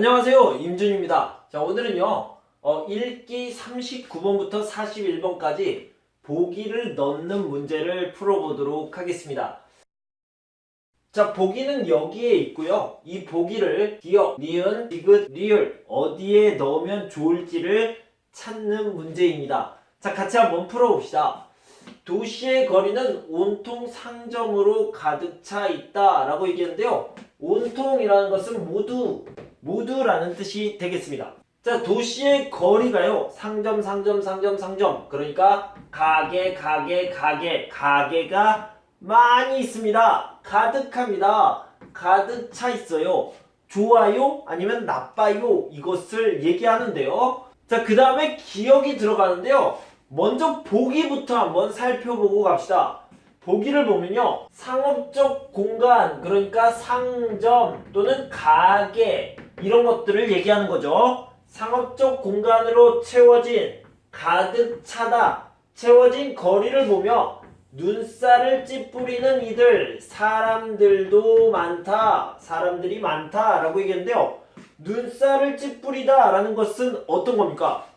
안녕하세요, 임준입니다. 자, 오늘은요 읽기 39번부터 41번까지 보기를 넣는 문제를 풀어보도록 하겠습니다. 자, 보기는 여기에 있고요. 이 보기를 기역, 니은, 디귿, 리을 어디에 넣으면 좋을지를 찾는 문제입니다. 자, 같이 한번 풀어봅시다. 도시의 거리는 온통 상점으로 가득 차 있다 라고 얘기했는데요. 온통이라는 것은 모두라는 뜻이 되겠습니다. 자, 도시의 거리가요, 상점, 그러니까 가게가 많이 있습니다. 가득합니다. 가득 차 있어요. 좋아요? 아니면 나빠요? 이것을 얘기하는데요. 자, 그 다음에 기억이 들어가는데요. 먼저 보기부터 한번 살펴보고 갑시다. 보기를 보면요, 상업적 공간, 그러니까 상점 또는 가게 이런 것들을 얘기하는 거죠. 상업적 공간으로 채워진, 가득 차다, 채워진 거리를 보며 눈살을 찌푸리는 이들, 사람들도 많다, 사람들이 많다 라고 얘기했는데요. 눈살을 찌푸리다 라는 것은 어떤 겁니까?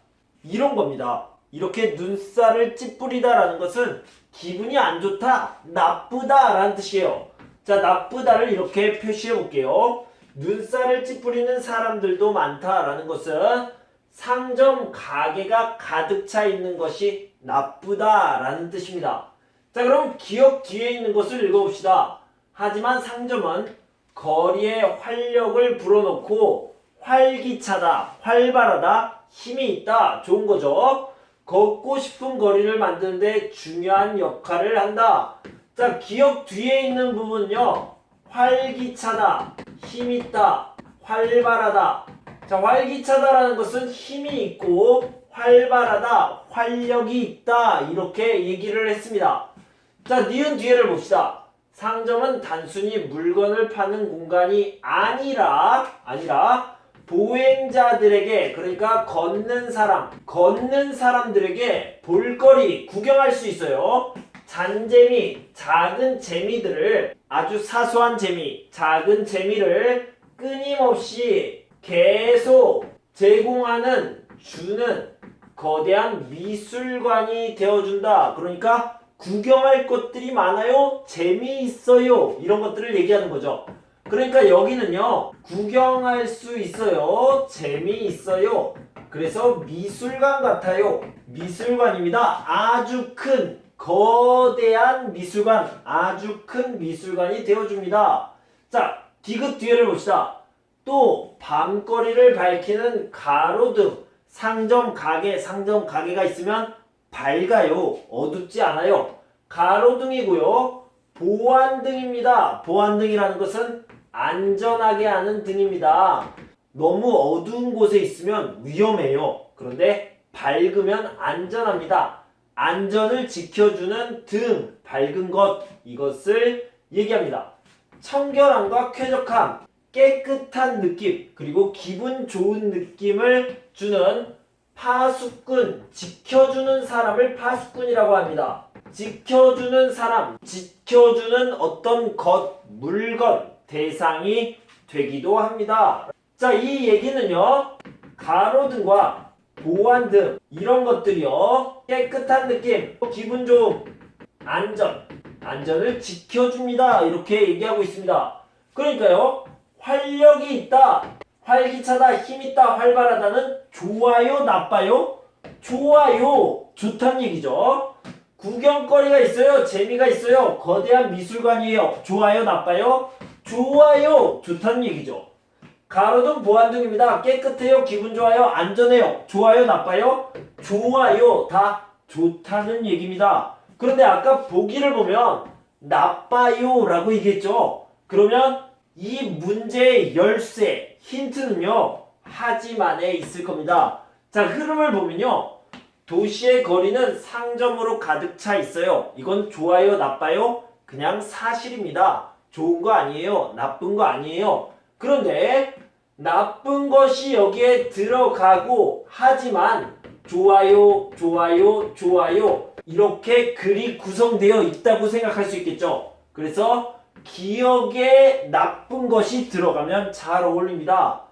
이런 겁니다. 이렇게 눈살을 찌푸리다 라는 것은 기분이 안 좋다, 나쁘다 라는 뜻이에요. 자, 나쁘다를 이렇게 표시해 볼게요. 눈살을 찌푸리는 사람들도 많다 라는 것은 상점, 가게가 가득 차 있는 것이 나쁘다 라는 뜻입니다. 자, 그럼 기억 뒤에 있는 것을 읽어봅시다. 하지만 상점은 거리에 활력을 불어넣고 활기차다, 활발하다, 힘이 있다, 좋은 거죠. 걷고 싶은 거리를 만드는데 중요한 역할을 한다. 자, 기억 뒤에 있는 부분은요, 활기차다, 힘있다, 활발하다. 자, 활기차다라는 것은 힘이 있고 활발하다, 활력이 있다 이렇게 얘기를 했습니다. 자, 니은 뒤에를 봅시다. 상점은 단순히 물건을 파는 공간이 아니라 보행자들에게, 그러니까 걷는 사람들에게 볼거리, 구경할 수 있어요. 잔재미, 작은 재미들을, 아주 사소한 재미, 작은 재미를 끊임없이 계속 제공하는, 주는 거대한 미술관이 되어준다. 그러니까 구경할 것들이 많아요, 재미있어요, 이런 것들을 얘기하는 거죠. 그러니까 여기는요, 구경할 수 있어요, 재미있어요, 그래서 미술관 같아요, 미술관입니다. 아주 큰, 거대한 미술관, 아주 큰 미술관이 되어줍니다. 자, 디귿 뒤에를 봅시다. 또 밤거리를 밝히는 가로등, 상점 가게가 있으면 밝아요, 어둡지 않아요. 가로등이고요. 보안등입니다. 보안등이라는 것은 안전하게 하는 등입니다. 너무 어두운 곳에 있으면 위험해요. 그런데 밝으면 안전합니다. 안전을 지켜주는 등, 밝은 것, 이것을 얘기합니다. 청결함과 쾌적함, 깨끗한 느낌, 그리고 기분 좋은 느낌을 주는 파수꾼, 지켜주는 사람을 파수꾼이라고 합니다. 지켜주는 사람, 지켜주는 어떤 것, 물건, 대상이 되기도 합니다. 자, 이 얘기는요, 가로등과 보안등 이런 것들이요, 깨끗한 느낌, 기분 좋음, 안전을 지켜줍니다 이렇게 얘기하고 있습니다. 그러니까요, 활력이 있다, 활기차다, 힘있다, 활발하다는 좋아요, 나빠요? 좋아요, 좋다는 얘기죠. 구경거리가 있어요, 재미가 있어요, 거대한 미술관이에요, 좋아요, 나빠요? 좋아요, 좋다는 얘기죠. 가로등, 보안등입니다. 깨끗해요, 기분 좋아요, 안전해요, 좋아요, 나빠요? 좋아요, 다 좋다는 얘기입니다. 그런데 아까 보기를 보면 나빠요 라고 얘기했죠. 그러면 이 문제의 열쇠, 힌트는요, 하지만에 있을 겁니다. 자, 흐름을 보면요, 도시의 거리는 상점으로 가득 차 있어요. 이건 좋아요, 나빠요? 그냥 사실입니다. 좋은 거 아니에요, 나쁜 거 아니에요. 그런데 나쁜 것이 여기에 들어가고, 하지만 좋아요, 이렇게 글이 구성되어 있다고 생각할 수 있겠죠. 그래서 기억에 나쁜 것이 들어가면 잘 어울립니다.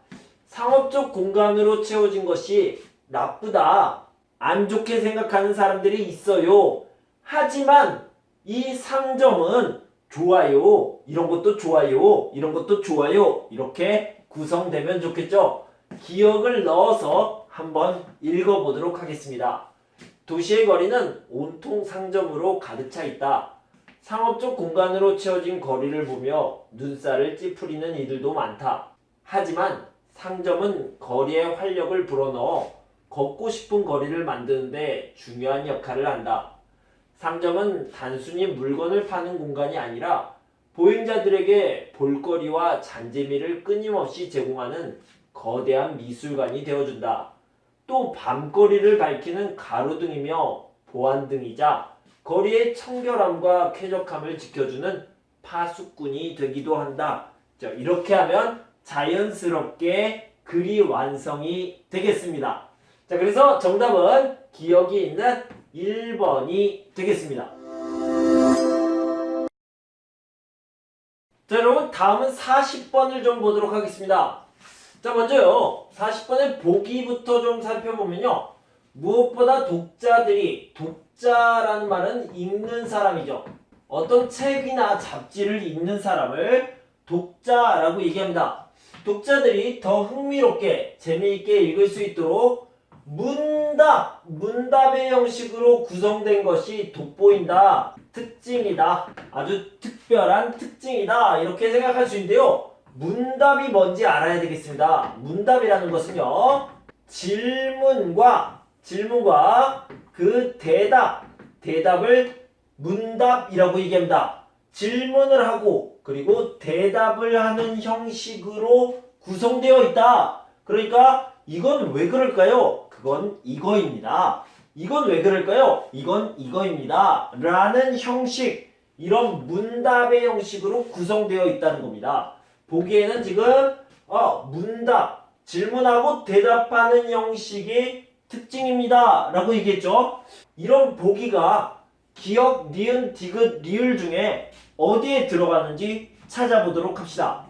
상업적 공간으로 채워진 것이 나쁘다, 안 좋게 생각하는 사람들이 있어요. 하지만 이 상점은 좋아요, 이런 것도 좋아요, 이런 것도 좋아요, 이렇게 구성되면 좋겠죠. 기억을 넣어서 한번 읽어보도록 하겠습니다. 도시의 거리는 온통 상점으로 가득 차 있다. 상업적 공간으로 채워진 거리를 보며 눈살을 찌푸리는 이들도 많다. 하지만 상점은 거리에 활력을 불어넣어 걷고 싶은 거리를 만드는데 중요한 역할을 한다. 상점은 단순히 물건을 파는 공간이 아니라 보행자들에게 볼거리와 잔재미를 끊임없이 제공하는 거대한 미술관이 되어준다. 또 밤거리를 밝히는 가로등이며 보안등이자 거리의 청결함과 쾌적함을 지켜주는 파수꾼이 되기도 한다. 자, 이렇게 하면 자연스럽게 글이 완성이 되겠습니다. 자, 그래서 정답은 기억이 있는 1번이 되겠습니다. 자, 여러분 다음은 40번을 좀 보도록 하겠습니다. 자, 먼저요 40번의 보기부터 좀 살펴보면요, 무엇보다 독자라는 말은 읽는 사람이죠. 어떤 책이나 잡지를 읽는 사람을 독자라고 얘기합니다. 독자들이 더 흥미롭게 재미있게 읽을 수 있도록 문답의 형식으로 구성된 것이 돋보인다, 특징이다, 아주 특별한 특징이다, 이렇게 생각할 수 있는데요. 문답이 뭔지 알아야 되겠습니다. 문답이라는 것은요, 질문과 그 대답을 문답이라고 얘기합니다. 질문을 하고 그리고 대답을 하는 형식으로 구성되어 있다. 그러니까 이건 왜 그럴까요? 그건 이거입니다. 이건 왜 그럴까요? 이건 이거입니다. 라는 형식, 이런 문답의 형식으로 구성되어 있다는 겁니다. 보기에는 지금 문답, 질문하고 대답하는 형식이 특징입니다 라고 얘기했죠. 이런 보기가 기역, 니은, 디귿, 리을 중에 어디에 들어가는지 찾아보도록 합시다.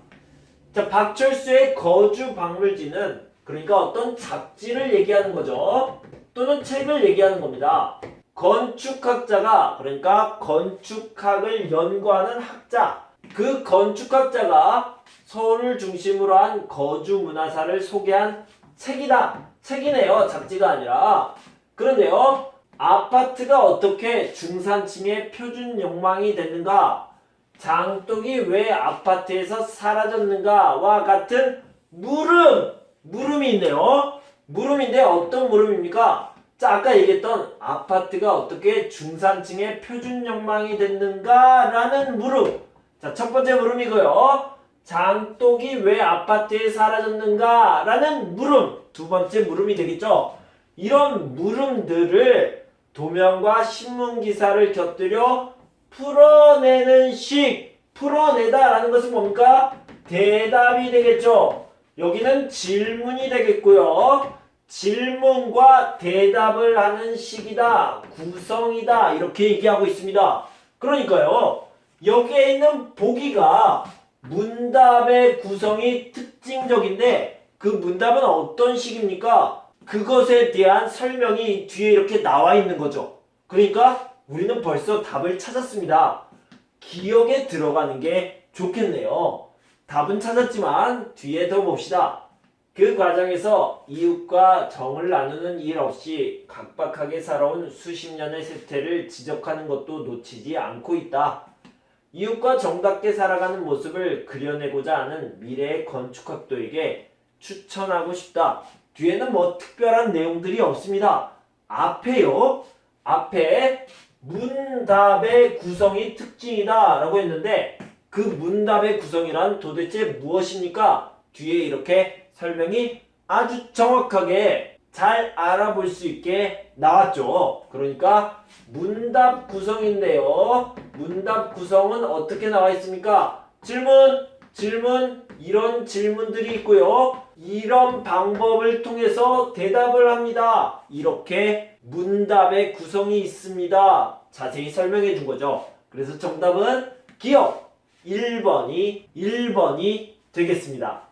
자, 박철수의 거주 박물지는 그러니까 어떤 잡지를 얘기하는 거죠. 또는 책을 얘기하는 겁니다. 건축학자가, 그러니까 건축학을 연구하는 학자, 그 건축학자가 서울을 중심으로 한 거주 문화사를 소개한 책이네요. 잡지가 아니라. 그런데요, 아파트가 어떻게 중산층의 표준 욕망이 됐는가, 장독이 왜 아파트에서 사라졌는가와 같은 물음이 있네요. 물음인데 어떤 물음입니까? 자, 아까 얘기했던 아파트가 어떻게 중산층의 표준 욕망이 됐는가라는 물음. 자, 첫 번째 물음이고요. 장독이 왜 아파트에 사라졌는가라는 물음. 두 번째 물음이 되겠죠. 이런 물음들을 도면과 신문기사를 곁들여 풀어내는 식. 풀어내다라는 것은 뭡니까? 대답이 되겠죠. 여기는 질문이 되겠고요. 질문과 대답을 하는 식이다, 구성이다, 이렇게 얘기하고 있습니다. 그러니까요, 여기에 있는 보기가 문답의 구성이 특징적인데 그 문답은 어떤 식입니까? 그것에 대한 설명이 뒤에 이렇게 나와 있는 거죠. 그러니까 우리는 벌써 답을 찾았습니다. 기억에 들어가는 게 좋겠네요. 답은 찾았지만 뒤에 더 봅시다. 그 과정에서 이웃과 정을 나누는 일 없이 각박하게 살아온 수십 년의 세태를 지적하는 것도 놓치지 않고 있다. 이웃과 정답게 살아가는 모습을 그려내고자 하는 미래의 건축학도에게 추천하고 싶다. 뒤에는 뭐 특별한 내용들이 없습니다. 앞에요. 앞에 문답의 구성이 특징이다 라고 했는데 그 문답의 구성이란 도대체 무엇입니까? 뒤에 이렇게 설명이 아주 정확하게 잘 알아볼 수 있게 나왔죠. 그러니까 문답 구성인데요. 문답 구성은 어떻게 나와 있습니까? 질문, 이런 질문들이 있고요. 이런 방법을 통해서 대답을 합니다. 이렇게 문답의 구성이 있습니다. 자세히 설명해 준 거죠. 그래서 정답은 기억 1번이 되겠습니다.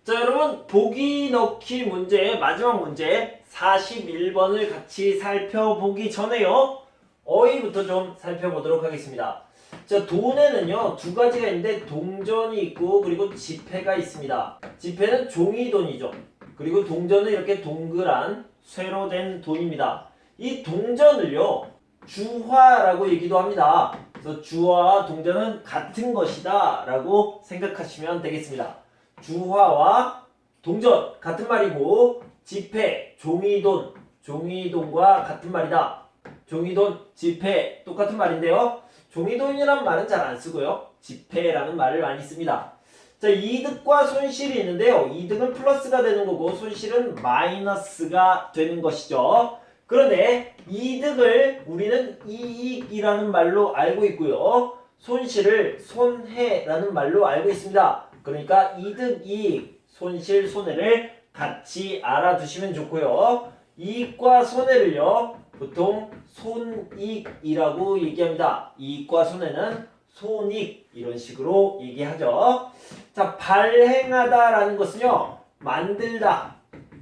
자, 여러분 보기 넣기 문제 마지막 문제 41번을 같이 살펴보기 전에요. 어휘부터 좀 살펴보도록 하겠습니다. 자, 돈에는요 두 가지가 있는데 동전이 있고 그리고 지폐가 있습니다. 지폐는 종이돈이죠. 그리고 동전은 이렇게 동그란 쇠로 된 돈입니다. 이 동전을요 주화라고 얘기도 합니다. 그래서 주화와 동전은 같은 것이다 라고 생각하시면 되겠습니다. 주화와 동전 같은 말이고 지폐, 종이돈, 종이돈과 같은 말이다. 종이돈, 지폐 똑같은 말인데요. 종이돈이란 말은 잘 안 쓰고요. 지폐라는 말을 많이 씁니다. 자, 이득과 손실이 있는데요. 이득은 플러스가 되는 거고 손실은 마이너스가 되는 것이죠. 그런데 이득을 우리는 이익이라는 말로 알고 있고요. 손실을 손해라는 말로 알고 있습니다. 그러니까 이득, 이익, 손실, 손해를 같이 알아두시면 좋고요. 이익과 손해를요. 보통 손익이라고 얘기합니다. 이익과 손해는 손익 이런 식으로 얘기하죠. 자, 발행하다라는 것은요.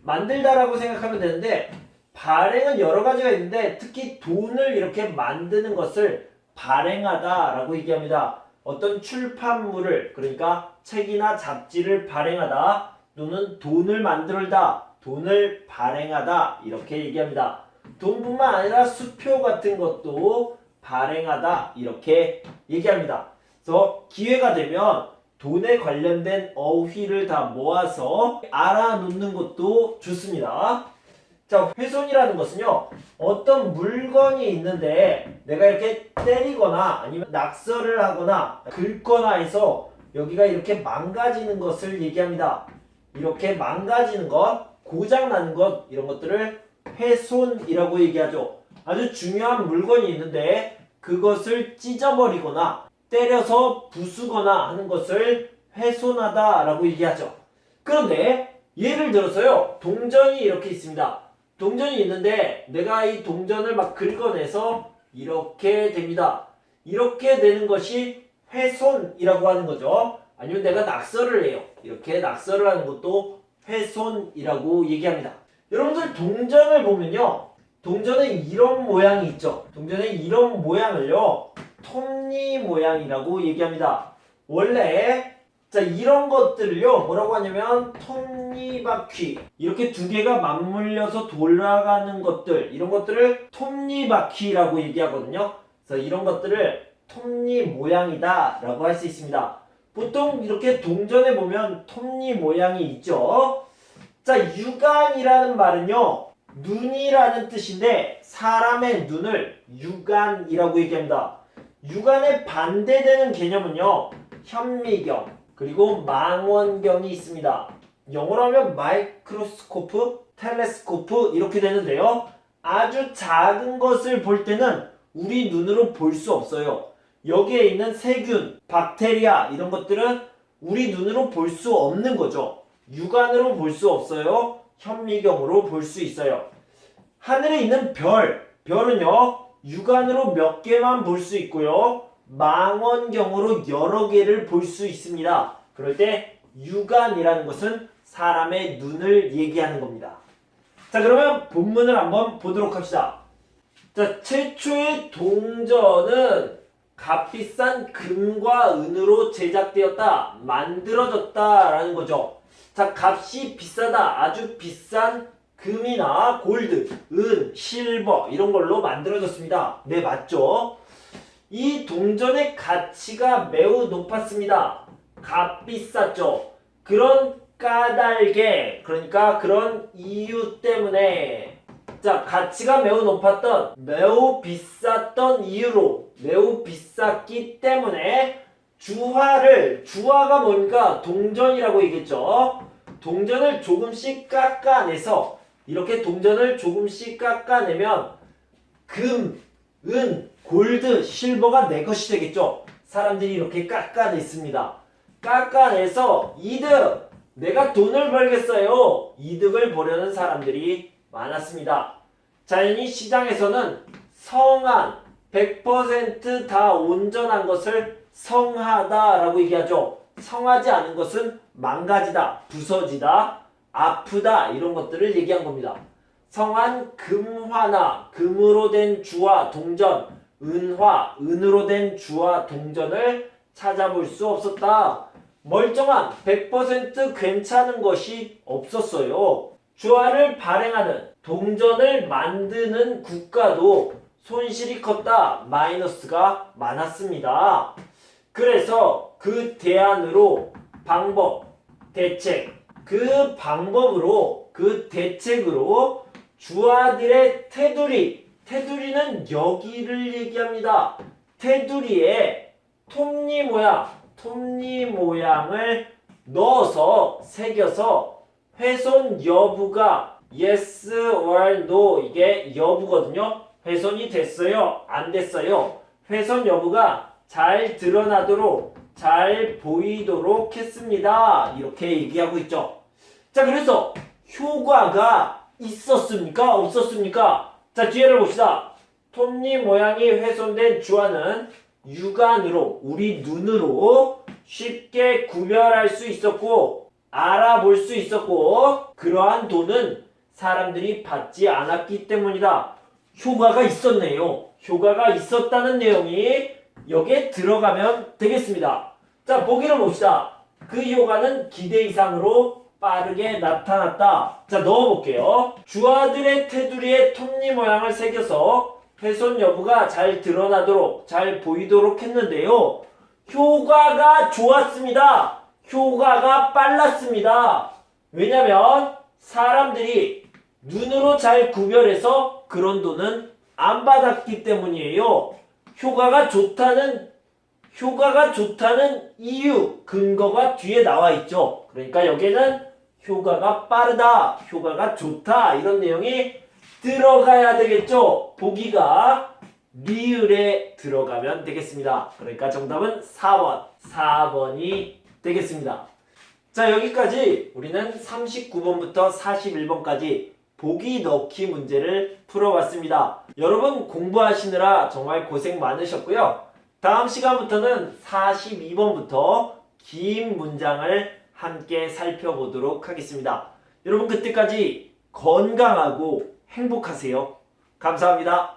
만들다라고 생각하면 되는데 발행은 여러 가지가 있는데 특히 돈을 이렇게 만드는 것을 발행하다라고 얘기합니다. 어떤 출판물을 그러니까 책이나 잡지를 발행하다 또는 돈을 만들다, 돈을 발행하다 이렇게 얘기합니다. 돈뿐만 아니라 수표 같은 것도 발행하다 이렇게 얘기합니다. 그래서 기회가 되면 돈에 관련된 어휘를 다 모아서 알아놓는 것도 좋습니다. 자, 훼손이라는 것은요 어떤 물건이 있는데 내가 이렇게 때리거나 아니면 낙서를 하거나 긁거나 해서 여기가 이렇게 망가지는 것을 얘기합니다. 이렇게 망가지는 것, 고장나는 것 이런 것들을 훼손이라고 얘기하죠. 아주 중요한 물건이 있는데 그것을 찢어버리거나 때려서 부수거나 하는 것을 훼손하다라고 얘기하죠. 그런데 예를 들어서요 동전이 이렇게 있습니다. 동전이 있는데 내가 이 동전을 막 긁어내서 이렇게 됩니다. 이렇게 되는 것이 훼손이라고 하는 거죠. 아니면 내가 낙서를 해요. 이렇게 낙서를 하는 것도 훼손이라고 얘기합니다. 여러분들 동전을 보면요. 동전은 이런 모양이 있죠. 동전의 이런 모양을요. 톱니 모양이라고 얘기합니다. 원래 자, 이런 것들을요 뭐라고 하냐면 톱니바퀴 이렇게 두 개가 맞물려서 돌아가는 것들 이런 것들을 톱니바퀴라고 얘기하거든요. 그래서 이런 것들을 톱니 모양이다 라고 할 수 있습니다. 보통 이렇게 동전에 보면 톱니 모양이 있죠. 자, 육안이라는 말은요 눈이라는 뜻인데 사람의 눈을 육안이라고 얘기합니다. 육안에 반대되는 개념은요 현미경 그리고 망원경이 있습니다. 영어로 하면 마이크로스코프, 텔레스코프 이렇게 되는데요. 아주 작은 것을 볼 때는 우리 눈으로 볼 수 없어요. 여기에 있는 세균, 박테리아 이런 것들은 우리 눈으로 볼 수 없는 거죠. 육안으로 볼 수 없어요. 현미경으로 볼 수 있어요. 하늘에 있는 별은요. 육안으로 몇 개만 볼 수 있고요. 망원경으로 여러 개를 볼 수 있습니다. 그럴 때 육안이라는 것은 사람의 눈을 얘기하는 겁니다. 자, 그러면 본문을 한번 보도록 합시다. 자, 최초의 동전은 값비싼 금과 은으로 제작되었다, 만들어졌다라는 거죠. 자, 값이 비싸다, 아주 비싼 금이나 골드, 은, 실버 이런 걸로 만들어졌습니다. 네, 맞죠? 이 동전의 가치가 매우 높았습니다. 값비쌌죠. 그런 까닭에 그러니까 그런 이유 때문에 자, 가치가 매우 높았던 매우 비쌌던 이유로 매우 비쌌기 때문에 주화가 뭡니까? 동전이라고 얘기했죠. 동전을 조금씩 깎아내서 이렇게 동전을 조금씩 깎아내면 금, 은, 골드, 실버가 내 것이 되겠죠. 사람들이 이렇게 깎아냈습니다. 깎아내서 이득! 내가 돈을 벌겠어요. 이득을 보려는 사람들이 많았습니다. 자연히 시장에서는 성한, 100% 다 온전한 것을 성하다라고 얘기하죠. 성하지 않은 것은 망가지다, 부서지다, 아프다 이런 것들을 얘기한 겁니다. 성한 금화나 금으로 된 주와 동전, 은화, 은으로 된 주와 동전을 찾아볼 수 없었다. 멀쩡한 100% 괜찮은 것이 없었어요. 주화를 발행하는 동전을 만드는 국가도 손실이 컸다. 마이너스가 많았습니다. 그래서 그 대안으로 방법, 대책, 그 방법으로 그 대책으로 주화들의 테두리는 여기를 얘기합니다. 테두리에 톱니 모양을 넣어서 새겨서 훼손 여부가 yes or no 이게 여부거든요. 훼손이 됐어요? 안 됐어요? 훼손 여부가 잘 드러나도록 잘 보이도록 했습니다. 이렇게 얘기하고 있죠. 자, 그래서 효과가 있었습니까? 없었습니까? 자, 뒤에를 봅시다. 톱니 모양이 훼손된 주화는 육안으로, 우리 눈으로 쉽게 구별할 수 있었고 알아볼 수 있었고 그러한 돈은 사람들이 받지 않았기 때문이다. 효과가 있었네요. 효과가 있었다는 내용이 여기에 들어가면 되겠습니다. 자, 보기를 봅시다. 그 효과는 기대 이상으로 빠르게 나타났다. 자, 넣어볼게요. 주화들의 테두리에 톱니 모양을 새겨서 훼손 여부가 잘 드러나도록 잘 보이도록 했는데요. 효과가 좋았습니다. 효과가 빨랐습니다. 왜냐면 사람들이 눈으로 잘 구별해서 그런 돈은 안 받았기 때문이에요. 효과가 좋다는 이유, 근거가 뒤에 나와 있죠. 그러니까 여기에는 효과가 빠르다, 효과가 좋다 이런 내용이 들어가야 되겠죠. 보기가 리을에 들어가면 되겠습니다. 그러니까 정답은 4번이 되겠습니다. 자, 여기까지 우리는 39번부터 41번까지 보기 넣기 문제를 풀어봤습니다. 여러분 공부하시느라 정말 고생 많으셨고요. 다음 시간부터는 42번부터 긴 문장을 함께 살펴보도록 하겠습니다. 여러분 그때까지 건강하고 행복하세요. 감사합니다.